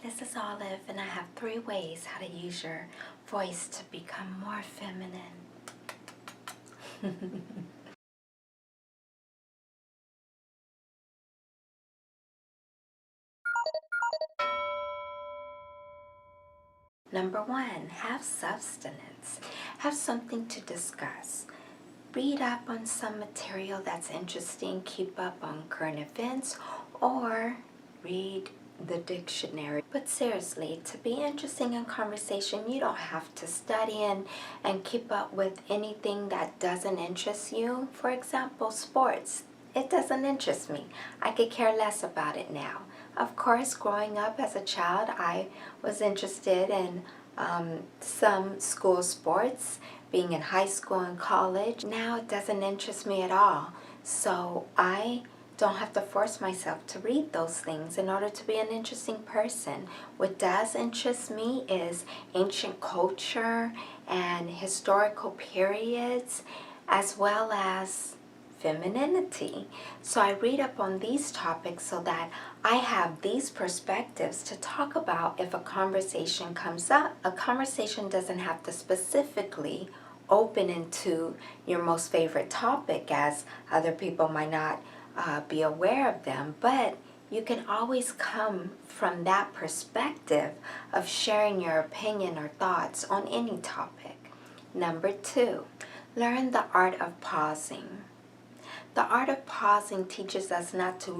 this is Olive, and I have 3 ways how to use your voice to become more feminine. Number 1, have sustenance. Have something to discuss. Read up on some material that's interesting, keep up on current events, or read the dictionary. But seriously, to be interesting in conversation, you don't have to study and keep up with anything that doesn't interest you. For example, sports. It doesn't interest me. I could care less about it now. Of course, growing up as a child, I was interested in some school sports, being in high school and college. Now it doesn't interest me at all. So I don't have to force myself to read those things in order to be an interesting person. What does interest me is ancient culture and historical periods, as well as femininity. So I read up on these topics so that I have these perspectives to talk about if a conversation comes up. A conversation doesn't have to specifically open into your most favorite topic, as other people might not be aware of them, but you can always come from that perspective of sharing your opinion or thoughts on any topic. Number 2, learn the art of pausing. The art of pausing teaches us not to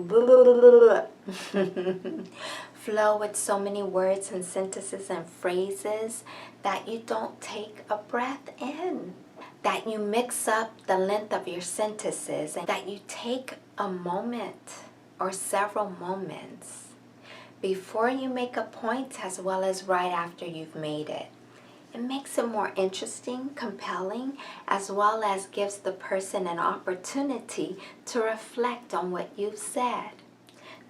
flow with so many words and sentences and phrases that you don't take a breath in, that you mix up the length of your sentences, and that you take a moment or several moments before you make a point, as well as right after you've made it. It makes it more interesting, compelling, as well as gives the person an opportunity to reflect on what you've said.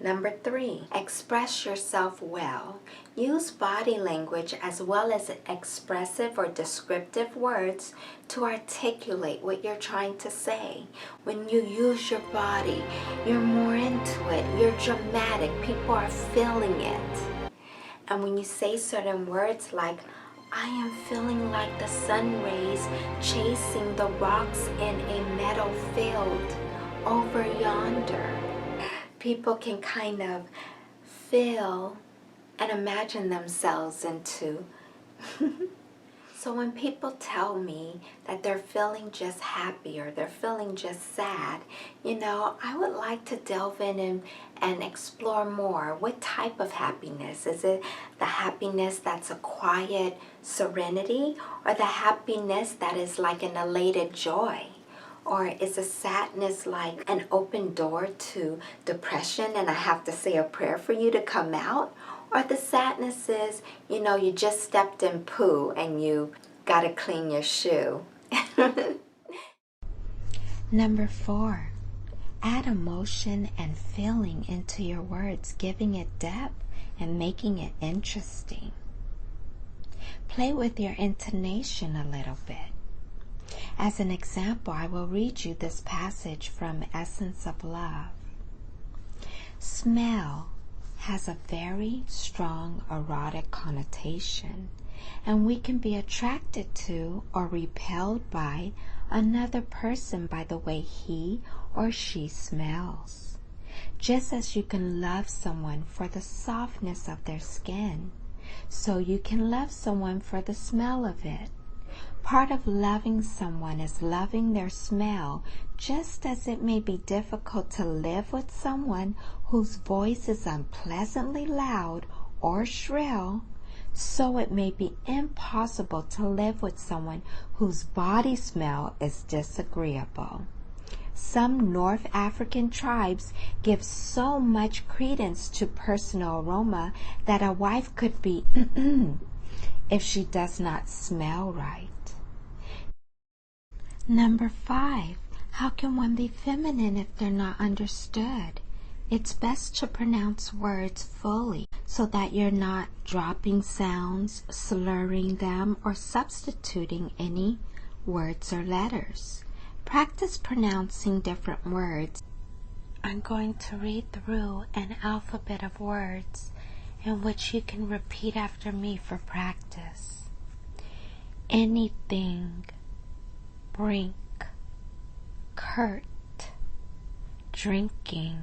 Number 3, express yourself well. Use body language as well as expressive or descriptive words to articulate what you're trying to say. When you use your body, you're more into it, you're dramatic, people are feeling it. And when you say certain words like, I am feeling like the sun rays chasing the rocks in a meadow field over yonder, people can kind of feel and imagine themselves into. So when people tell me that they're feeling just happy or they're feeling just sad, I would like to delve in and explore more. What type of happiness? Is it the happiness that's a quiet serenity, or the happiness that is like an elated joy? Or is a sadness like an open door to depression and I have to say a prayer for you to come out? Or the sadness is, you just stepped in poo and you got to clean your shoe. Number 4, add emotion and feeling into your words, giving it depth and making it interesting. Play with your intonation a little bit. As an example, I will read you this passage from Essence of Love. Smell has a very strong erotic connotation, and we can be attracted to or repelled by another person by the way he or she smells. Just as you can love someone for the softness of their skin, so you can love someone for the smell of it. Part of loving someone is loving their smell, just as it may be difficult to live with someone whose voice is unpleasantly loud or shrill, so it may be impossible to live with someone whose body smell is disagreeable. Some North African tribes give so much credence to personal aroma that a wife could be if she does not smell right. Number 5, how can one be feminine if they're not understood? It's best to pronounce words fully so that you're not dropping sounds, slurring them, or substituting any words or letters. Practice pronouncing different words. I'm going to read through an alphabet of words, in which you can repeat after me for practice. Anything, brink, curt, drinking,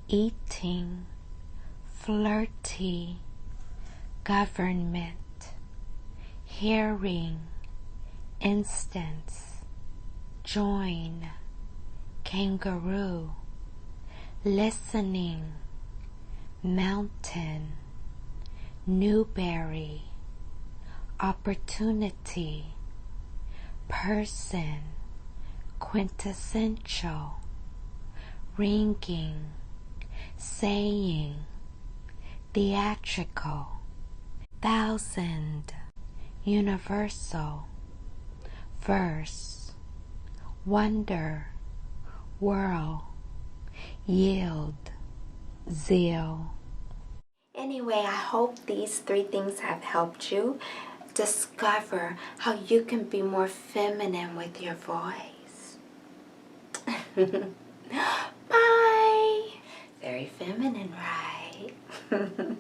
eating, flirty, government, hearing, instance, join, kangaroo, listening, mountain, Newberry, opportunity, person, quintessential, ringing, saying, theatrical, thousand, universal, verse, wonder, whirl, yield, zeal. Anyway, I hope these 3 things have helped you discover how you can be more feminine with your voice. Bye! Very feminine, right?